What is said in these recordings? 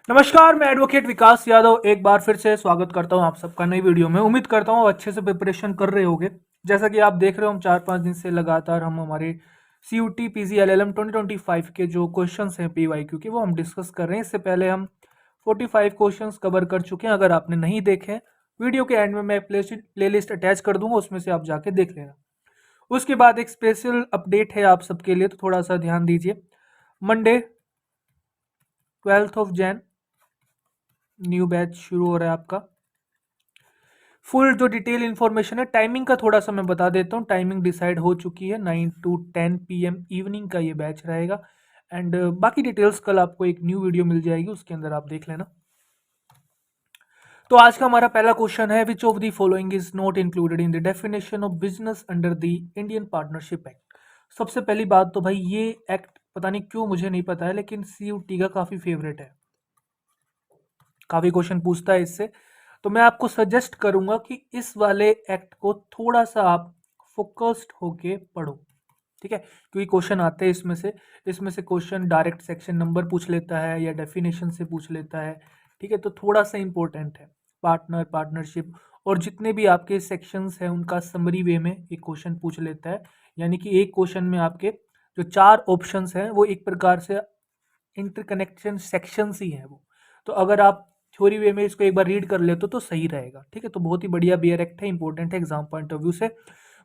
नमस्कार, मैं एडवोकेट विकास यादव एक बार फिर से स्वागत करता हूं आप सबका नई वीडियो में। उम्मीद करता हूं अच्छे से प्रिपरेशन कर रहे होगे। जैसा कि आप देख रहे हो, हम 4-5 दिन से लगातार हम हमारे CUT PG LLM 2025 के जो क्वेश्चंस हैं PYQ के, वो हम डिस्कस कर रहे हैं। इससे पहले हम 45 क्वेश्चंस कवर कर चुके हैं। अगर आपने नहीं देखे, वीडियो के एंड में मैं प्ले लिस्ट अटैच कर दूंगा, उसमें से आप जाके देख लेना। उसके बाद एक स्पेशल अपडेट है आप सबके लिए, तो थोड़ा सा ध्यान दीजिए। मंडे 12 जनवरी न्यू बैच शुरू हो रहा है आपका। फुल जो डिटेल इन्फॉर्मेशन है, टाइमिंग का थोड़ा सा मैं बता देता हूँ। टाइमिंग डिसाइड हो चुकी है, 9 to 10 PM इवनिंग का ये बैच रहेगा। एंड बाकी डिटेल्स कल आपको एक न्यू वीडियो मिल जाएगी, उसके अंदर आप देख लेना। तो आज का हमारा पहला क्वेश्चन है, which of the following is not included in the definition of business under the Indian partnership act. सबसे पहली बात तो भाई, ये एक्ट पता नहीं क्यों, मुझे नहीं पता है, लेकिन CUT का काफी फेवरेट है, काफी क्वेश्चन पूछता है इससे। तो मैं आपको सजेस्ट करूंगा कि इस वाले एक्ट को थोड़ा सा आप फोकस्ड होके पढ़ो, ठीक है। क्योंकि क्वेश्चन आते हैं इसमें से क्वेश्चन डायरेक्ट सेक्शन नंबर पूछ लेता है या डेफिनेशन से पूछ लेता है, ठीक है। तो थोड़ा सा इंपॉर्टेंट है पार्टनर, पार्टनरशिप और जितने भी आपके सेक्शंस हैं उनका समरी वे में एक क्वेश्चन पूछ लेता है। यानी कि एक क्वेश्चन में आपके जो 4 ऑप्शंस हैं वो एक प्रकार से इंटरकनेक्शन सेक्शंस ही हैं वो। तो अगर आप थ्योरी वे में इसको एक बार रीड कर लेते तो सही रहेगा, ठीक है। तो बहुत ही बढ़िया बियर एक्ट है, इंपॉर्टेंट है एग्जाम पॉइंट ऑफ व्यू से।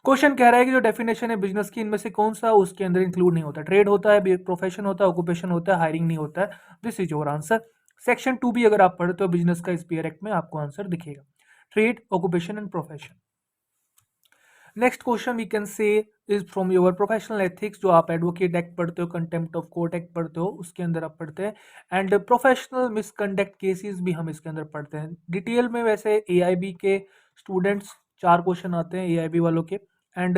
क्वेश्चन कह रहा है कि जो डेफिनेशन है बिजनेस की, इनमें से कौन सा उसके अंदर इंक्लूड नहीं होता। ट्रेड होता है, प्रोफेशन होता है, ऑक्यूपेशन होता है, हायरिंग नहीं होता है। This is your answer. Section 2 भी अगर आप पढ़ते हो बिजनेस का, इस बियर एक्ट में आपको आंसर दिखेगा, trade, occupation and profession. Next question we can say is from your professional ethics. जो आप एडवोकेट एक्ट पढ़ते हो, कंटेम्प्ट ऑफ कोर्ट एक्ट पढ़ते हो, उसके अंदर आप पढ़ते हैं। एंड प्रोफेशनल मिसकंडक्ट केसेस भी हम इसके अंदर पढ़ते हैं डिटेल में। वैसे AIB के स्टूडेंट्स 4 क्वेश्चन आते हैं AIB वालों के। And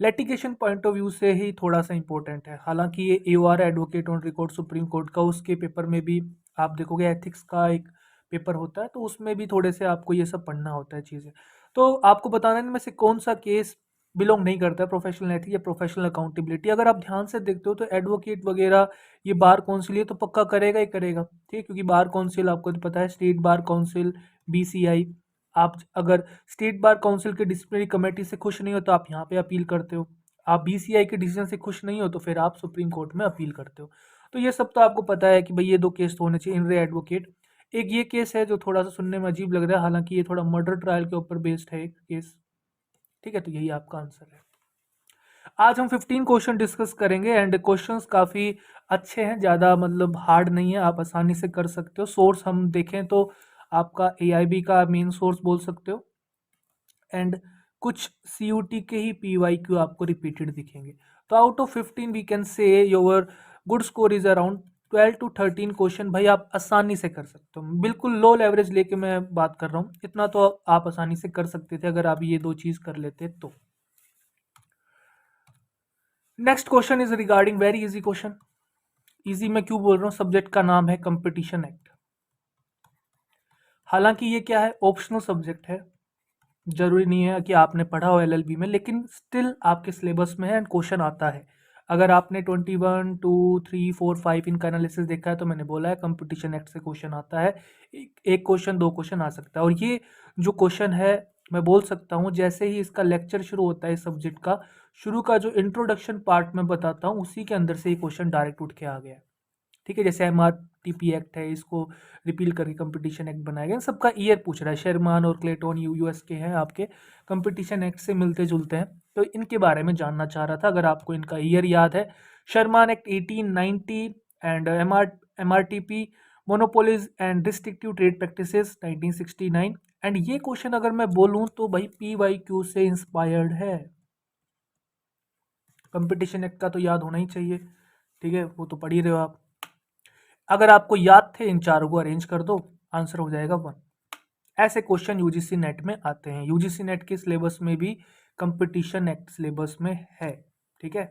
litigation point of view से ही थोड़ा सा इंपॉर्टेंट है। हालांकि ये AOR advocate on record supreme court का, उसके पेपर में भी आप देखोगे एथिक्स का एक पेपर होता है, तो उसमें भी थोड़े से आपको ये सब पढ़ना होता है चीज़ें। तो आपको बताना है इनमें से कौन सा केस बिलोंग नहीं करता है प्रोफेशनल एथिक्स या प्रोफेशनल अकाउंटेबिलिटी। अगर आप ध्यान से देखते हो तो एडवोकेट वगैरह ये बार काउंसिल ये तो पक्का करेगा ही करेगा, ठीक है। क्योंकि बार काउंसिल आपको तो पता है, स्टेट बार काउंसिल, BCI। आप अगर स्टेट बार काउंसिल के डिसिप्लिनरी कमेटी से खुश नहीं हो तो आप यहाँ पे अपील करते हो। आप BCI के डिसीजन से खुश नहीं हो तो फिर आप सुप्रीम कोर्ट में अपील करते हो। तो ये सब तो आपको पता है कि भाई ये 2 केस तो होने चाहिए इन रे एडवोकेट। एक ये केस है जो थोड़ा सा सुनने में अजीब लग रहा है, हालांकि ये थोड़ा मर्डर ट्रायल के ऊपर बेस्ड है एक केस, ठीक है। तो यही आपका आंसर है। आज हम 15 क्वेश्चन डिस्कस करेंगे एंड क्वेश्चंस काफ़ी अच्छे हैं, ज़्यादा मतलब हार्ड नहीं है, आप आसानी से कर सकते हो। सोर्स हम देखें तो आपका AIB का मेन सोर्स बोल सकते हो। एंड कुछ CUT के ही PYQ आपको रिपीटेड दिखेंगे। तो out of 15 we can say your good score is around 12 to 13 question भाई आप आसानी से कर सकते हो। बिल्कुल लो लेवरेज लेके मैं बात कर रहा हूँ, इतना तो आप आसानी से कर सकते थे अगर आप ये 2 चीज कर लेते तो। Next question is regarding very easy question. Easy मैं क्यों बोल रहा हूँ, सब्जेक्ट का नाम है कंपटीशन एक्ट। हालांकि ये क्या है, ऑप्शनल सब्जेक्ट है, जरूरी नहीं है कि आपने पढ़ा हो LLB में, लेकिन स्टिल आपके सिलेबस में है एंड क्वेश्चन आता है। अगर आपने 21, 2, 3, 4, 5 इनका एनालिसिस देखा है तो मैंने बोला है कंपटीशन एक्ट से क्वेश्चन आता है। एक क्वेश्चन, 2 क्वेश्चन आ सकता है। और ये जो क्वेश्चन है, मैं बोल सकता हूँ जैसे ही इसका लेक्चर शुरू होता है इस सब्जेक्ट का, शुरू का जो इंट्रोडक्शन पार्ट में बताता हूँ उसी के अंदर से ये क्वेश्चन डायरेक्ट उठ के आ गया है, ठीक है। जैसे MRTP एक्ट है, इसको रिपील करके कंपटीशन एक्ट बनाया गया। सबका ईयर पूछ रहा है, शर्मान और क्लेटन US के हैं आपके, कंपटीशन एक्ट से मिलते जुलते हैं, तो इनके बारे में जानना चाह रहा था। अगर आपको इनका ईयर याद है, Sherman act 1890 and MRTP monopolies and restrictive trade practices 1969। And ये क्वेश्चन अगर मैं बोलूं तो भाई PYQ से इंस्पायर्ड है। कंपटीशन एक्ट का तो याद होना ही चाहिए, ठीक है, वो तो पढ़ ही रहे हो आप। अगर आपको याद थे इन चारों को अरेंज कर दो, आंसर हो जाएगा 1। ऐसे क्वेश्चन यूजीसी नेट में आते हैं, यूजीसी नेट के सिलेबस में भी कंपटीशन एक्ट सिलेबस में है, ठीक है,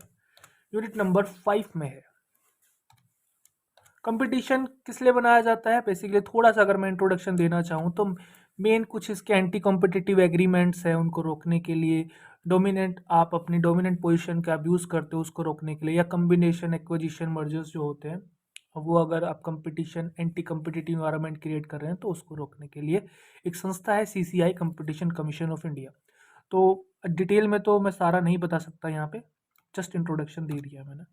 यूनिट नंबर 5 में है। कंपटीशन किस लिए बनाया जाता है, बेसिकली थोड़ा सा अगर मैं इंट्रोडक्शन देना चाहूँ तो मेन कुछ इसके एंटी कॉम्पिटिटिव एग्रीमेंट्स हैं, उनको रोकने के लिए, डोमिनेंट आप अपनी डोमिनेंट पोजीशन का अब्यूज़ करते हो उसको रोकने के लिए, या कम्बिनेशन एक्विजिशन मर्जर्स जो होते हैं वो अगर आप competition anti competitive environment create कर रहे हैं तो उसको रोकने के लिए एक संस्था है CCI, competition commission of India. तो डिटेल में तो मैं सारा नहीं बता सकता यहाँ पे, जस्ट इंट्रोडक्शन दे दिया मैंने।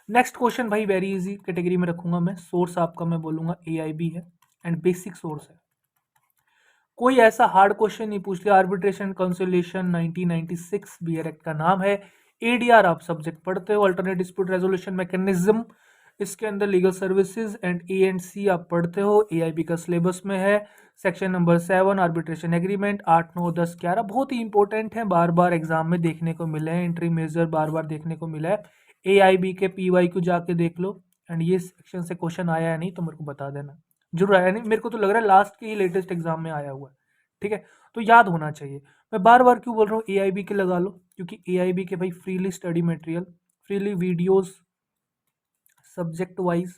नेक्स्ट क्वेश्चन भाई वेरी इजी कैटेगरी में रखूंगा मैं। सोर्स आपका मैं बोलूंगा AIB है एंड बेसिक सोर्स है। कोई ऐसा हार्ड क्वेश्चन नहीं पूछ लिया। आर्बिट्रेशन कंसोलिडेशन 1996 बीआर एक्ट का नाम है। ADR आप सब्जेक्ट पढ़ते हो, अल्टरनेट डिस्प्यूट रेजोल्यूशन मैकेनिज्म, इसके अंदर लीगल सर्विसेज एंड A&C आप पढ़ते हो, AIB का सिलेबस में है। सेक्शन नंबर 7 आर्बिट्रेशन एग्रीमेंट 8, 9, 10, 11 बहुत ही इंपॉर्टेंट है, बार बार एग्जाम में देखने को मिले हैं, एंट्री मेजर बार बार देखने को मिला है। AIB के PYQ जाके देख लो एंड ये सेक्शन से क्वेश्चन आया है नहीं तो मेरे को बता देना। जरूर आया नहीं, मेरे को तो लग रहा है लास्ट के ही लेटेस्ट एग्जाम में आया हुआ है। ठीक है, तो याद होना चाहिए। मैं बार बार क्यों बोल रहा हूँ AIB के लगा लो, क्योंकि AIB के भाई freely study material, freely videos subject wise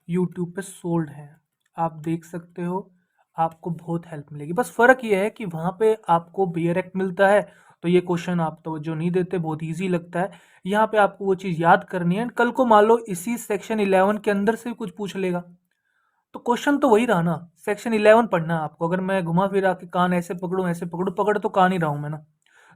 YouTube पे सोल्ड हैं, आप देख सकते हो, आपको बहुत हेल्प मिलेगी। बस फ़र्क ये है कि वहाँ पे आपको BR एक्ट मिलता है तो ये क्वेश्चन आप तवज्जो नहीं देते, बहुत इजी लगता है। यहाँ पे आपको वो चीज़ याद करनी है। कल को मान लो इसी सेक्शन 11 के अंदर से कुछ पूछ लेगा तो क्वेश्चन तो वही रहा ना, सेक्शन 11 पढ़ना है आपको। अगर मैं घुमा फिरा के कान ऐसे पकड़ूं ऐसे पकड़ूं, पकड़ तो कान ही रहा हूं मैं ना,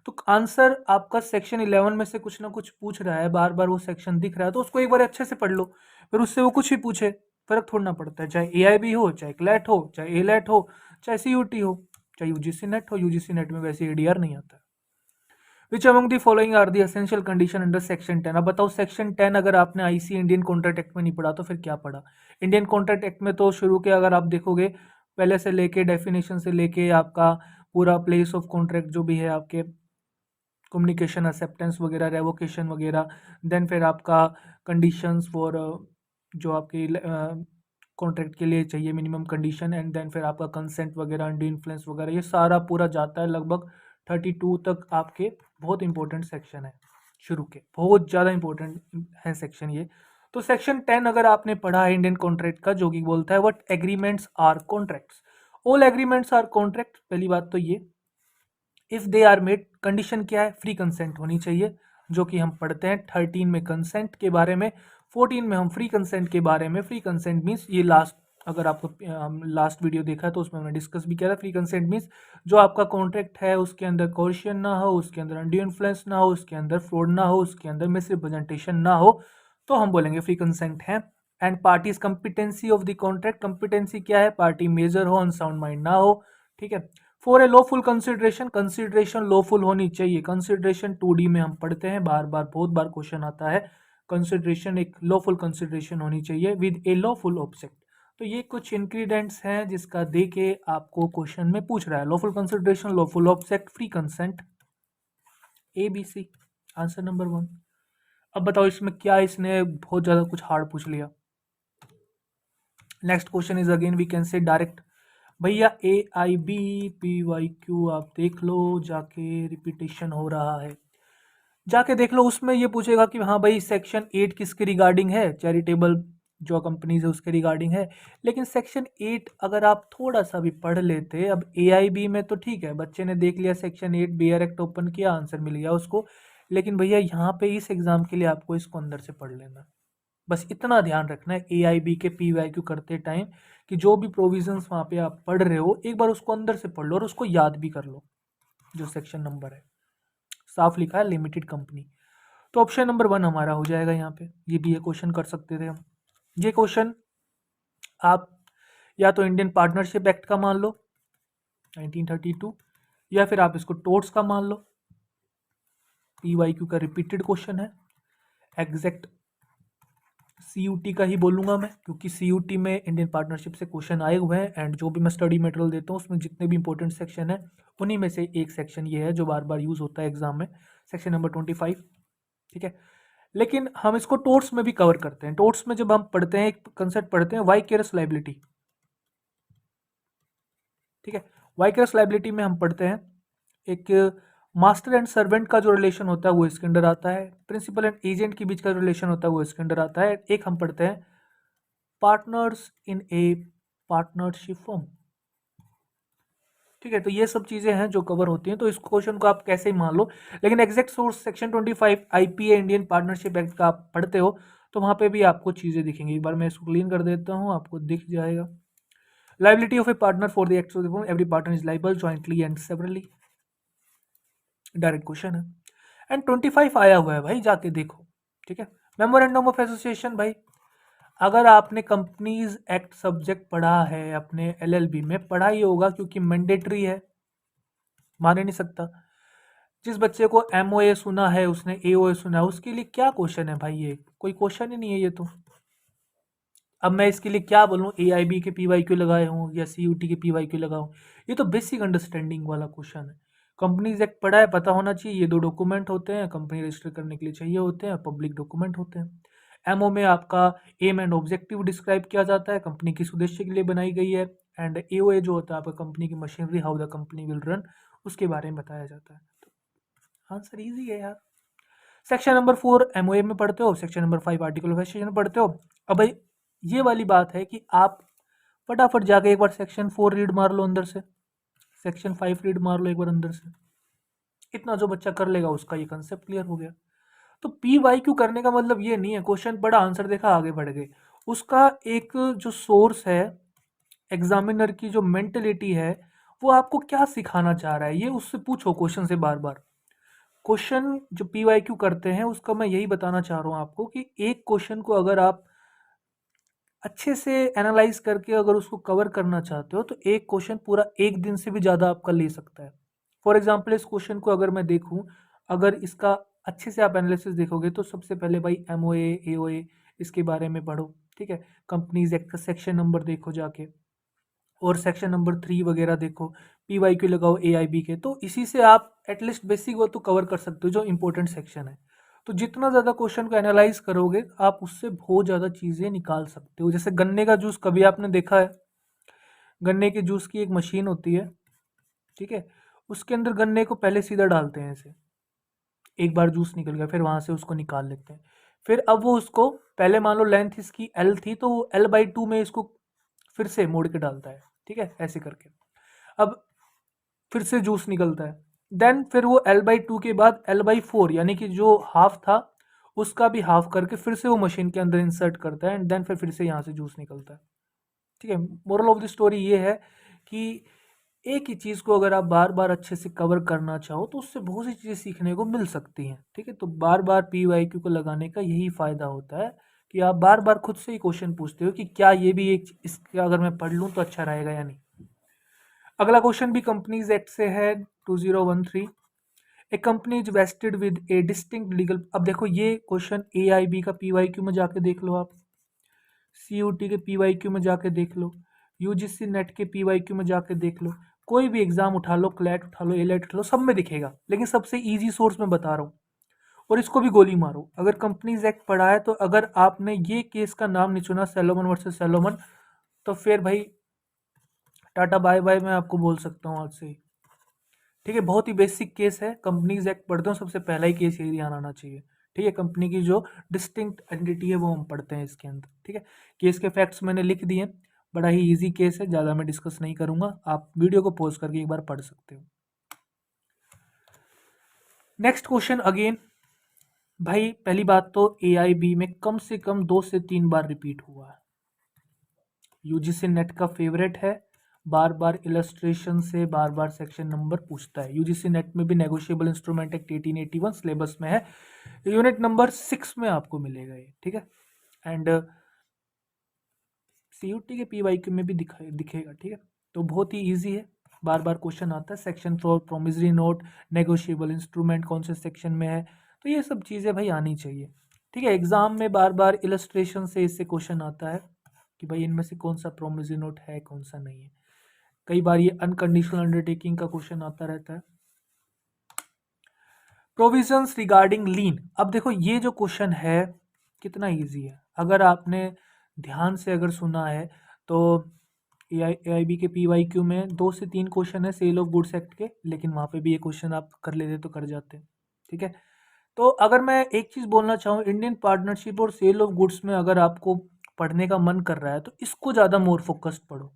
तो आंसर आपका सेक्शन 11 में से कुछ ना कुछ पूछ रहा है, बार बार वो सेक्शन दिख रहा है तो उसको एक बार अच्छे से पढ़ लो, फिर उससे वो कुछ भी पूछे फर्क थोड़ा ना पड़ता है। चाहे AIB हो, चाहे क्लैट हो, चाहे ALET हो, चाहे CUT हो, चाहे UGC नेट हो। UGC नेट में वैसे ADR नहीं आता है। Which among the following are the essential condition under section 10। अब बताओ सेक्शन 10 अगर आपने IC इंडियन कॉन्ट्रैक्ट एक्ट में नहीं पढ़ा तो फिर क्या पढ़ा। इंडियन कॉन्ट्रैक्ट एक्ट में तो शुरू के अगर आप देखोगे पहले से लेके डेफिनेशन से लेके आपका पूरा प्लेस ऑफ कॉन्ट्रैक्ट जो भी है, आपके कम्युनिकेशन एक्सेप्टेंस वगैरह, रेवोकेशन वगैरह, देन फिर आपका कंडीशंस फॉर जो आपके कॉन्ट्रैक्ट के लिए चाहिए मिनिमम कंडीशन, एंड देन फिर आपका कंसेंट वगैरह, अंडर इन्फ्लुएंस वगैरह, ये सारा पूरा जाता है लगभग 32 तक आपके। बहुत इंपॉर्टेंट सेक्शन है, शुरू के बहुत ज़्यादा इंपॉर्टेंट है सेक्शन ये। तो सेक्शन 10 अगर आपने पढ़ा है इंडियन कॉन्ट्रैक्ट का, जो कि बोलता है what agreements are contracts, all agreements are contract. पहली बात तो ये, if they are made, condition क्या है, फ्री कंसेंट होनी चाहिए, जो कि हम पढ़ते हैं 13 में कंसेंट के बारे में, 14 में हम फ्री कंसेंट के बारे में। फ्री कंसेंट मीन्स ये लास्ट, अगर आपको लास्ट वीडियो देखा है तो उसमें हमने डिस्कस भी किया था। फ्री कंसेंट मीन्स जो आपका कॉन्ट्रैक्ट है उसके अंदर कोर्शन ना हो, उसके अंदर अनड्यू इन्फ्लुएंस ना हो, उसके अंदर फ्रॉड ना हो, उसके अंदर मिसरिप्रेजेंटेशन ना हो, तो हम बोलेंगे फ्री कंसेंट है। And parties competency of the contract, competency क्या है, पार्टी मेजर हो, अनसाउंड माइंड ना हो। ठीक है। For a lawful consideration, consideration lawful होनी चाहिए। कंसिडरेशन 2D में हम पढ़ते हैं, बार बार बहुत बार क्वेश्चन आता है। कंसिडरेशन एक लॉफुल कंसिडरेशन होनी चाहिए विद ए लॉफुल ऑब्जेक्ट। तो ये कुछ इंग्रेडिएंट्स हैं जिसका दे के आपको क्वेश्चन में पूछ रहा है। Lawful consideration, lawful object, free consent, ABC answer number 1। अब बताओ इसमें क्या, इसने बहुत ज्यादा कुछ हार्ड पूछ लिया। Next question is again we can say direct, भैया AIB PYQ आप देख लो जाके, रिपीटेशन हो रहा है, जाके देख लो। उसमें ये पूछेगा कि हाँ भाई सेक्शन 8 किसके रिगार्डिंग है, चैरिटेबल जो कंपनीज है उसके रिगार्डिंग है। लेकिन सेक्शन 8 अगर आप थोड़ा सा भी पढ़ लेते, अब AIB में तो ठीक है, बच्चे ने देख लिया सेक्शन 8, BR एक्ट ओपन किया, आंसर मिल गया उसको। लेकिन भैया यहाँ पे इस एग्जाम के लिए आपको इसको अंदर से पढ़ लेना, बस इतना ध्यान रखना है AIB के PYQ करते टाइम कि जो भी प्रोविजंस वहाँ पे आप पढ़ रहे हो एक बार उसको अंदर से पढ़ लो और उसको याद भी कर लो। जो सेक्शन नंबर है साफ लिखा है लिमिटेड कंपनी, तो ऑप्शन नंबर 1 हमारा हो जाएगा यहाँ पे। ये भी ये क्वेश्चन कर सकते थे हम। ये क्वेश्चन आप या तो इंडियन पार्टनरशिप एक्ट का मान लो 1932, या फिर आप इसको टोर्ट्स का मान लो। PYQ का रिपीटेड क्वेश्चन है, एग्जैक्ट CUT का ही बोलूंगा मैं, क्योंकि CUT में इंडियन पार्टनरशिप से क्वेश्चन आए हुए हैं। एंड जो भी मैं स्टडी मटेरियल देता हूँ उसमें जितने भी इंपॉर्टेंट सेक्शन है उन्हीं में से एक सेक्शन ये है जो बार बार यूज होता है एग्जाम में, सेक्शन नंबर 25। ठीक है, लेकिन हम इसको टोर्ट्स में भी कवर करते हैं। टोर्ट्स में जब हम पढ़ते हैं एक कंसेप्ट पढ़ते हैं वाइकेरियस लायबिलिटी। ठीक है, वाइकेरियस लायबिलिटी में हम पढ़ते हैं एक मास्टर एंड सर्वेंट का जो रिलेशन होता है वो इसके अंदर आता है, प्रिंसिपल एंड एजेंट के बीच का रिलेशन होता है वो इसके अंदर आता है। एक हम पढ़ते हैं partners in A partnership form. ठीक है, तो ये सब चीजें हैं जो कवर होती हैं, तो इस क्वेश्चन को आप कैसे ही मान लो। लेकिन exact source section 25 IPA Indian partnership act का आप पढ़ते हो तो वहाँ पे भी आपको चीज़ें दिखेंगी। एक बार मैं इसको क्लीन कर देता हूँ, आपको दिख जाएगा। Liability of A partner for the acts of the firm, every partner is liable jointly and severally. Direct question है। एंड 25 आया हुआ है भाई, जाके देखो। ठीक है, मेमोरेंडम ऑफ एसोसिएशन भाई, अगर आपने कंपनीज एक्ट सब्जेक्ट पढ़ा है अपने एलएलबी में, पढ़ा ही होगा क्योंकि मैंडेटरी है, मान ही नहीं सकता। जिस बच्चे को एमओए सुना है, उसने एओए सुना है, उसके लिए क्या क्वेश्चन है भाई? ये कोई क्वेश्चन ही नहीं है ये तो। अब मैं इसके लिए क्या बोलूँ, एआईबी के पीवाईक्यू लगाए हूँ या सीयूटी के पीवाईक्यू लगाऊँ? ये तो बेसिक अंडरस्टैंडिंग वाला क्वेश्चन है। कंपनीज एक्ट पढ़ा है, पता होना चाहिए। ये दो डॉक्यूमेंट होते हैं, कंपनी रजिस्टर करने के लिए चाहिए होते हैं, पब्लिक डॉक्यूमेंट होते हैं। एमओ में आपका एम एंड ऑब्जेक्टिव डिस्क्राइब किया जाता है, कंपनी किस उद्देश्य के लिए बनाई गई है। एंड एओए जो होता है आपका कंपनी की machinery, how the company will run, उसके बारे में बताया जाता है। तो आंसर ईजी है यार। सेक्शन नंबर 4 एमओए में पढ़ते हो, section number 5 article of association में पढ़ते हो। अब भाई ये वाली बात है कि आप फटाफट जाके एक बार सेक्शन 4 रीड मार लो अंदर से, सेक्शन 5 रीड मार लो एक बार अंदर से। इतना जो बच्चा कर लेगा उसका ये कंसेप्ट क्लियर हो गया। तो पी वाई क्यू करने का मतलब ये नहीं है क्वेश्चन पढ़ा, आंसर देखा, आगे बढ़ गए। उसका एक जो सोर्स है, एग्जामिनर की जो मेंटेलिटी है, वो आपको क्या सिखाना चाह रहा है, ये उससे पूछो क्वेश्चन से बार बार। क्वेश्चन जो पी वाई क्यू करते हैं उसका मैं यही बताना चाह रहा हूँ आपको कि एक क्वेश्चन को अगर आप अच्छे से एनालाइज करके अगर उसको कवर करना चाहते हो तो एक क्वेश्चन पूरा एक दिन से भी ज़्यादा आपका ले सकता है। फॉर एग्जाम्पल इस क्वेश्चन को अगर मैं देखूं, अगर इसका अच्छे से आप एनालिसिस देखोगे तो सबसे पहले भाई एमओए एओए इसके बारे में पढ़ो। ठीक है, कंपनीज एक्ट का सेक्शन नंबर देखो जाके, और सेक्शन नंबर 3 वगैरह देखो, पी वाई क्यू लगाओ ए आई बी के, तो इसी से आप एटलीस्ट बेसिक वो तो कवर कर सकते हो जो इंपॉर्टेंट सेक्शन है। तो जितना ज़्यादा क्वेश्चन को एनालाइज करोगे आप उससे बहुत ज़्यादा चीज़ें निकाल सकते हो। जैसे गन्ने का जूस कभी आपने देखा है? गन्ने के जूस की एक मशीन होती है, ठीक है, उसके अंदर गन्ने को पहले सीधा डालते हैं ऐसे, एक बार जूस निकल गया, फिर वहाँ से उसको निकाल लेते हैं। फिर अब वो उसको, पहले मान लो लेंथ इसकी एल थी तो वो L/2 में इसको फिर से मोड़ के डालता है। ठीक है, ऐसे करके अब फिर से जूस निकलता है। देन फिर वो L/2 के बाद L/4 यानी कि जो हाफ था उसका भी हाफ करके फिर से वो मशीन के अंदर इंसर्ट करता है, एंड देन फिर से यहाँ से जूस निकलता है। ठीक है, मोरल ऑफ द स्टोरी ये है कि एक ही चीज़ को अगर आप बार बार अच्छे से कवर करना चाहो तो उससे बहुत सी चीज़ें सीखने को मिल सकती हैं। ठीक है, तो बार बार पी वाई क्यू को लगाने का यही फ़ायदा होता है कि आप बार बार खुद से ही क्वेश्चन पूछते हो कि क्या ये भी एक इसका अगर मैं पढ़ लूँ तो अच्छा रहेगा या नहीं। अगला क्वेश्चन भी कंपनीज एक्ट से है, 2013। A company is vested with a distinct legal, अब देखो ये क्वेश्चन ए आई बी का पी वाई क्यू में जाके देख लो, आप सी यू टी के पी वाई क्यू में जाके देख लो, यूजीसी नेट के पी वाई क्यू में जाके देख लो, कोई भी एग्जाम उठा लो, क्लैट उठा लो, एलेट उठा लो, सब में दिखेगा। लेकिन सबसे इजी सोर्स में बता रहा हूँ, और इसको भी गोली मारो। अगर कंपनीज एक्ट पढ़ा है तो अगर आपने ये केस का नाम नहीं सुना, सैलोमन वर्सेस सैलोमन, तो फिर भाई टाटा बाय बाय, मैं आपको बोल सकता हूँ आज से ही। ठीक है, बहुत ही बेसिक केस है, कंपनीज एक्ट पढ़ते हो सबसे पहला ही केस यही ध्यान आना चाहिए। ठीक है, कंपनी की जो डिस्टिंक्ट एंटिटी है वो हम पढ़ते हैं इसके अंदर। ठीक है, केस के फैक्ट्स मैंने लिख दिए, बड़ा ही इजी केस है, ज़्यादा मैं डिस्कस नहीं करूंगा, आप वीडियो को पॉज करके एक बार पढ़ सकते हो। नेक्स्ट क्वेश्चन अगेन भाई, पहली बात तो ए आई बी में कम से कम 2 से 3 बार रिपीट हुआ है, यूजीसी नेट का फेवरेट है, बार बार इलस्ट्रेशन से बार बार सेक्शन नंबर पूछता है। यूजीसी नेट में भी नेगोशिएबल इंस्ट्रूमेंट एक्ट 1881 सिलेबस में है, यूनिट नंबर 6 में आपको मिलेगा ये। ठीक है, एंड सीयूटी के पीवाईक्यू में भी दिखेगा। ठीक है, तो बहुत ही इजी है, बार बार क्वेश्चन आता है। Section for promissory note, negotiable instrument कौन से सेक्शन में है, तो ये सब चीज़ें भाई आनी चाहिए। ठीक है, एग्जाम में बार बार इलस्ट्रेशन से इससे क्वेश्चन आता है कि भाई इनमें से कौन सा प्रोमिसरी नोट है, कौन सा नहीं है। कई बार ये अनकंडीशनल अंडरटेकिंग का क्वेश्चन आता रहता है। प्रोविजंस रिगार्डिंग लीन, अब देखो ये जो क्वेश्चन है कितना इजी है, अगर आपने ध्यान से अगर सुना है तो ए आई बी के पी वाई क्यू में 2 से 3 क्वेश्चन है सेल ऑफ गुड्स एक्ट के, लेकिन वहाँ पे भी ये क्वेश्चन आप कर लेते तो कर जाते। ठीक है, तो अगर मैं एक चीज़ बोलना चाहूँ, इंडियन पार्टनरशिप और सेल ऑफ गुड्स में अगर आपको पढ़ने का मन कर रहा है तो इसको ज़्यादा मोर फोकस्ड पढ़ो,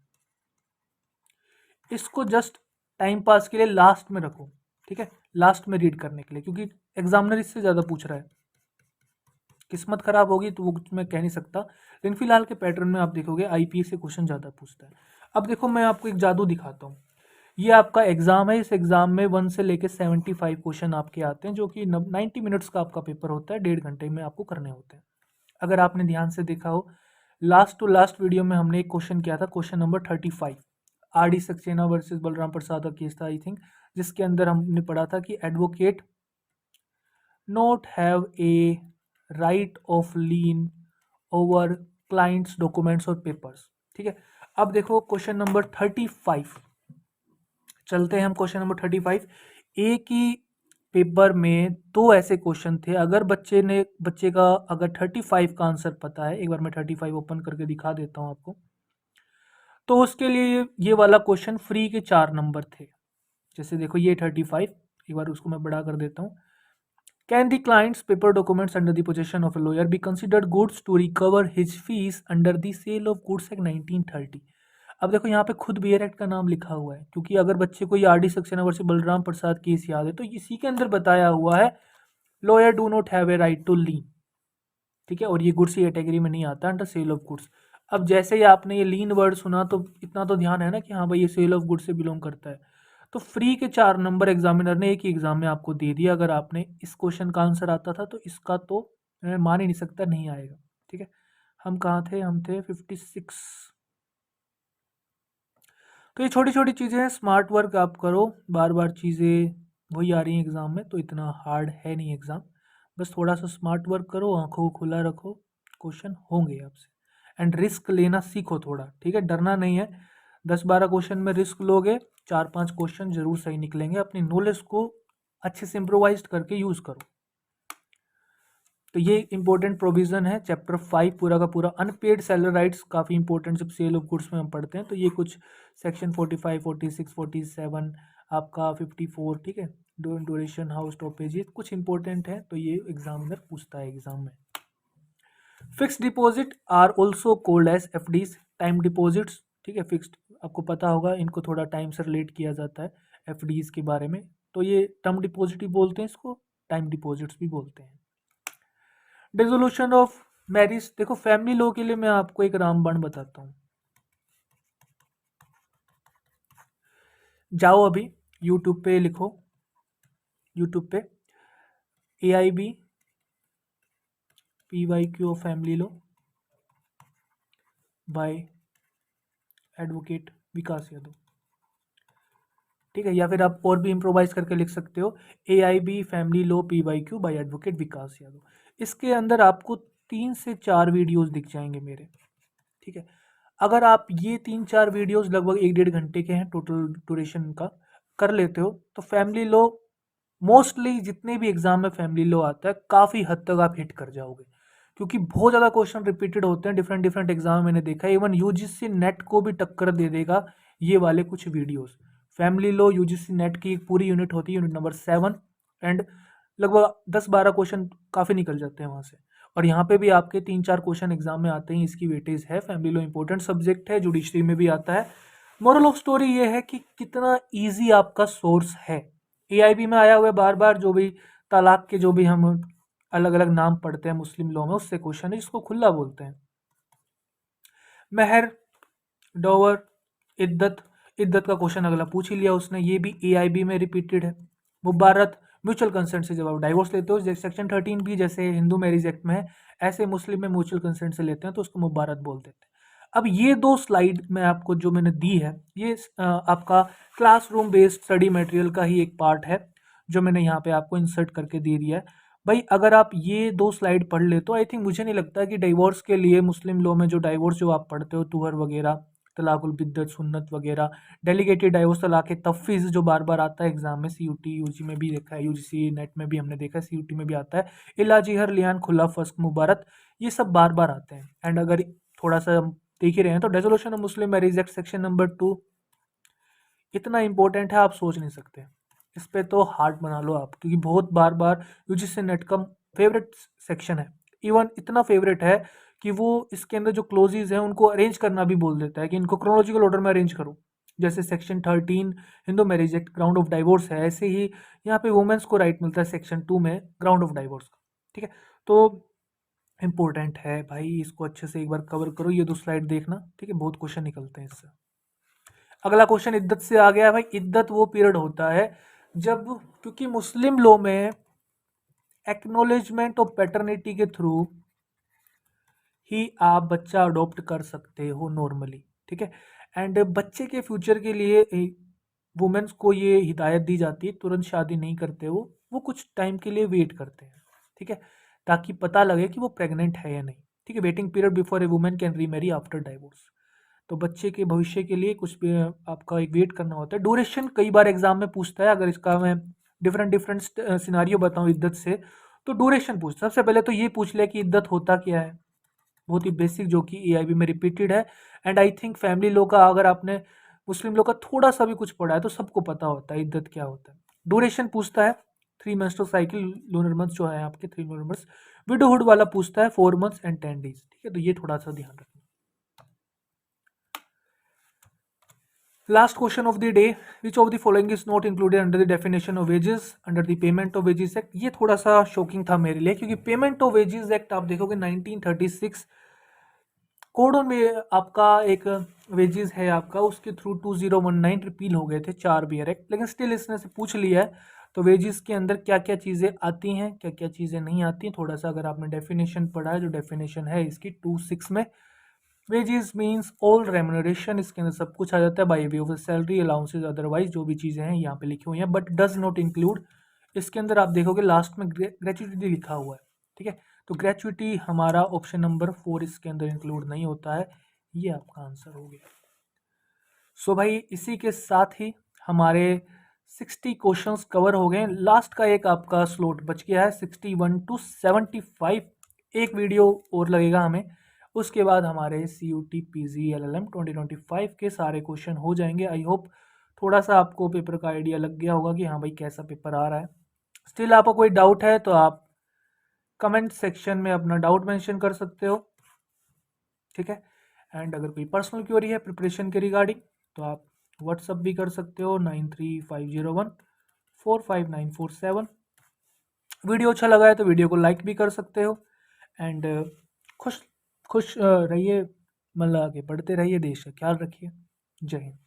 इसको जस्ट टाइम पास के लिए लास्ट में रखो। ठीक है, लास्ट में रीड करने के लिए, क्योंकि एग्जामिनर इससे ज़्यादा पूछ रहा है। किस्मत खराब होगी तो वो कुछ मैं कह नहीं सकता, लेकिन फिलहाल के पैटर्न में आप देखोगे आईपीएस से क्वेश्चन ज़्यादा पूछता है। अब देखो मैं आपको एक जादू दिखाता हूँ। ये आपका एग्जाम है, इस एग्जाम में 1 से लेके 75 क्वेश्चन आपके आते हैं, जो कि 90 मिनट्स का आपका पेपर होता है, 1.5 घंटे में आपको करने होते हैं। अगर आपने ध्यान से देखा हो, लास्ट टू लास्ट वीडियो में हमने एक क्वेश्चन किया था, question number 35, R D Saxena versus Balram Prasad का केस था आई थिंक, जिसके अंदर हमने पढ़ा था कि advocate not have a right of lean over clients documents और पेपर्स। ठीक है, अब देखो क्वेश्चन नंबर 35, चलते हैं हम क्वेश्चन नंबर 35। एक ही पेपर में दो ऐसे क्वेश्चन थे, अगर बच्चे का अगर 35 का आंसर पता है, एक बार मैं 35 ओपन करके दिखा देता हूँ आपको, तो उसके लिए ये वाला क्वेश्चन फ्री के 4 नंबर थे। जैसे देखो ये 35, एक बार उसको मैं बड़ा कर देता हूँ। Can the client's paper documents under the possession of a lawyer be considered goods to recover his fees under the sale of goods act 1930। अब देखो यहाँ पे खुद बियर एक्ट का नाम लिखा हुआ है, क्योंकि अगर बच्चे को ये R D Saxena versus Balram Prasad case याद है तो इसी के अंदर बताया हुआ है lawyer do not have a right to lien. ठीक है, और ये गुड्स कैटेगरी में नहीं आता अंडर सेल ऑफ गुड्स। अब जैसे ही आपने ये लीन वर्ड सुना तो इतना तो ध्यान है ना कि हाँ भाई ये सेल ऑफ गुड्स से बिलोंग करता है। तो फ्री के 4 नंबर एग्जामिनर ने एक ही एग्जाम में आपको दे दिया, अगर आपने इस क्वेश्चन का आंसर आता था तो इसका तो मैं मान ही नहीं सकता नहीं आएगा। ठीक है, हम कहाँ थे, हम थे 56। तो ये छोटी छोटी चीज़ें हैं, स्मार्ट वर्क आप करो, बार बार चीज़ें वही आ रही हैं एग्ज़ाम में, तो इतना हार्ड है नहीं एग्ज़ाम, बस थोड़ा सा स्मार्ट वर्क करो, आंखों को खुला रखो, क्वेश्चन होंगे आपसे। एंड रिस्क लेना सीखो थोड़ा, ठीक है, डरना नहीं है। 10-12 क्वेश्चन में रिस्क लोगे, 4-5 क्वेश्चन जरूर सही निकलेंगे। अपनी नॉलेज को अच्छे से इम्प्रोवाइज करके यूज़ करो। तो ये इंपॉर्टेंट प्रोविजन है चैप्टर 5 पूरा का पूरा। अनपेड सेलर राइट्स काफ़ी इंपॉर्टेंट, जब सेल ऑफ गुड्स में हम पढ़ते हैं तो ये कुछ सेक्शन 45, 46, 47, आपका 54, ठीक है, ड्यूरेशन, हाउस स्टॉपेज, ये कुछ इंपॉर्टेंट है, तो ये एग्जामिनर पूछता है एग्जाम में। Fixed deposit are also called as FDs, time deposits. ठीक है, फिक्स्ड आपको पता होगा, इनको थोड़ा टाइम से रिलेट किया जाता है एफडीज के बारे में, तो ये टर्म डिपॉजिट भी बोलते हैं इसको, टाइम डिपॉजिट्स भी बोलते हैं। डिसोल्यूशन ऑफ मैरिज, देखो फैमिली लॉ के लिए मैं आपको एक रामबाण बताता हूँ। जाओ अभी यूट्यूब पे लिखो, यूट्यूब पे AIB PYQ of family law by advocate Vikas Yadav. ठीक है, या फिर आप और भी इम्प्रोवाइज करके लिख सकते हो, AIB family law PYQ by advocate Vikas Yadav. इसके अंदर आपको 3 से 4 वीडियोस दिख जाएंगे मेरे। ठीक है, अगर आप ये 3-4 वीडियोस लगभग 1-1.5 घंटे के हैं टोटल ड्यूरेशन का, कर लेते हो तो फैमिली लॉ मोस्टली जितने भी एग्जाम में फैमिली लॉ आता है काफ़ी हद तक आप हिट कर जाओगे, क्योंकि बहुत ज़्यादा क्वेश्चन रिपीटेड होते हैं डिफरेंट डिफरेंट एग्जाम में, मैंने देखा है इवन यूजीसी नेट को भी टक्कर दे देगा ये वाले कुछ videos. Family law UGC net की एक पूरी यूनिट होती है, यूनिट नंबर 7, एंड लगभग 10-12 क्वेश्चन काफ़ी निकल जाते हैं वहाँ से। और यहाँ पे भी आपके 3-4 क्वेश्चन एग्जाम में आते हैं, इसकी वेटेज है। फैमिली लॉ इंपॉर्टेंट सब्जेक्ट है, जुडिशरी में भी आता है। मोरल ऑफ स्टोरी ये है कि कितना ईजी आपका सोर्स है। AIB में आया हुआ है बार बार, जो भी तलाक के जो भी हम अलग अलग नाम पढ़ते हैं मुस्लिम लॉ में, उससे क्वेश्चन है जिसको खुला बोलते हैं। महर, डोवर, इद्दत, इद्दत का क्वेश्चन अगला पूछ ही लिया उसने, ये भी AIB में रिपीटेड है। मुबारत, म्यूचुअल कंसेंट से जब आप डाइवोर्स लेते हो, जैसे सेक्शन 13 भी जैसे हिंदू मैरिज एक्ट में है, ऐसे मुस्लिम में म्यूचुअल कंसेंट से लेते हैं तो उसको मुबारत बोलते हैं। अब ये 2 स्लाइड मैं आपको जो मैंने दी है, ये आपका क्लासरूम बेस्ड स्टडी मटेरियल का ही एक पार्ट है, जो मैंने यहाँ पे आपको इंसर्ट करके दे दिया है। भाई अगर आप ये 2 स्लाइड पढ़ ले तो आई थिंक, मुझे नहीं लगता कि डाइवोर्स के लिए मुस्लिम लॉ में जो डाइवोर्स जो आप पढ़ते हो, तुहर वगैरह, तलाकुल बिद्दत, सुन्नत वगैरह, डेलीगेटेड डाइवोर्स, तलाक तफ़वीज़ जो बार बार आता है एग्जाम में, CUT UG में भी देखा है, UGC नेट में भी हमने देखा है, CUT में भी आता है, इलाजीहर, लियान, खुला, फस्क, मुबारत, ये सब बार बार आते हैं। एंड अगर थोड़ा सा हम देख ही रहे हैं तो dissolution of Muslim marriage act section number 2 इतना इंपॉर्टेंट है, आप सोच नहीं सकते। इस पे तो हार्ट बना लो आप, क्योंकि बहुत बार बार यूजीसी नेट का फेवरेट सेक्शन है। इवन इतना फेवरेट है कि वो इसके अंदर जो क्लोजेज हैं उनको अरेंज करना भी बोल देता है कि इनको क्रोनोलॉजिकल ऑर्डर में अरेंज करो। जैसे section 13 Hindu marriage act ground of divorce है, ऐसे ही यहाँ पे वुमेन्स को राइट मिलता है सेक्शन 2 में ग्राउंड ऑफ डाइवोर्स का। ठीक है, तो इंपॉर्टेंट है भाई, इसको अच्छे से एक बार कवर करो, ये 2 स्लाइड देखना, ठीक है, बहुत क्वेश्चन निकलते हैं इससे। अगला क्वेश्चन इद्दत से आ गया है भाई। इद्दत वो पीरियड होता है जब, क्योंकि मुस्लिम लॉ में एक्नॉलेजमेंट ऑफ पैटर्निटी के थ्रू ही आप बच्चा अडॉप्ट कर सकते हो नॉर्मली, ठीक है। एंड बच्चे के फ्यूचर के लिए वुमेन्स को ये हिदायत दी जाती है, तुरंत शादी नहीं करते वो कुछ टाइम के लिए वेट करते हैं, ठीक है, ताकि पता लगे कि वो प्रेग्नेंट है या नहीं, ठीक है। Waiting period before A women can remarry after divorce. तो बच्चे के भविष्य के लिए कुछ भी आपका एक वेट करना होता है। ड्यूरेशन कई बार एग्जाम में पूछता है, अगर इसका मैं डिफरेंट डिफरेंट सिनारियो बताऊं इद्दत से, तो ड्यूरेशन पूछता है। सबसे पहले तो ये पूछ ले कि इद्दत होता क्या है, बहुत ही बेसिक, जो कि एआईबी में रिपीटेड है। And I think family law का, अगर आपने मुस्लिम लॉ का थोड़ा सा भी कुछ पढ़ा है तो सबको पता होता है इद्दत क्या होता है। ड्यूरेशन पूछता है 3 मेंस्ट्रुअल साइकिल, लूनर मंथ्स जो है आपके 3 लूनर मंथ्स। विडोहुड वाला पूछता है 4 मंथ्स एंड 10 डेज, ठीक है, तो ये थोड़ा सा ध्यान रखना। Last question of the day, which of the following is not included under the definition of wages under the Payment of Wages Act? ये थोड़ा सा शॉकिंग था मेरे लिए, क्योंकि पेमेंट ऑफ वेजेस एक्ट आप देखोगे 1936 कोड में आपका एक वेजेस है आपका, उसके थ्रू 2019 रिपील हो गए थे 4 बियर एक्ट, लेकिन स्टिल इसने से पूछ लिया है। तो वेजेस के अंदर क्या क्या चीज़ें आती हैं, क्या क्या चीज़ें नहीं आती हैं, थोड़ा सा अगर आपने डेफिनेशन पढ़ा है, जो डेफिनेशन है इसकी 2(6) में, वेजेस मीन्स ऑल रेम्यूनरेशन, इसके अंदर सब कुछ आ जाता है, by way of salary, allowances, otherwise जो भी चीज़ें हैं यहाँ पे लिखी हुई हैं, बट डज नॉट इंक्लूड। इसके अंदर आप देखोगे लास्ट में ग्रेचुइटी लिखा हुआ है, ठीक है, तो ग्रेचुइटी हमारा ऑप्शन नंबर 4 इसके अंदर इंक्लूड नहीं होता है। ये आपका आंसर हो गया। सो भाई इसी के साथ ही हमारे 60 क्वेश्चंस कवर हो गए। लास्ट का एक आपका स्लॉट बच गया है 61 to 75, एक वीडियो और लगेगा हमें, उसके बाद हमारे CUT PG LLM 2025 के सारे क्वेश्चन हो जाएंगे। आई होप थोड़ा सा आपको पेपर का आइडिया लग गया होगा कि हाँ भाई कैसा पेपर आ रहा है। स्टिल आपका कोई डाउट है तो आप कमेंट सेक्शन में अपना डाउट मेंशन कर सकते हो, ठीक है। एंड अगर कोई पर्सनल क्वेरी है प्रिपरेशन के रिगार्डिंग तो आप व्हाट्सअप भी कर सकते हो 9350145947। वीडियो अच्छा लगा है तो वीडियो को लाइक भी कर सकते हो। एंड खुश खुश रहिए, मतलब आगे बढ़ते रहिए, देश का ख्याल रखिए। जय हिंद।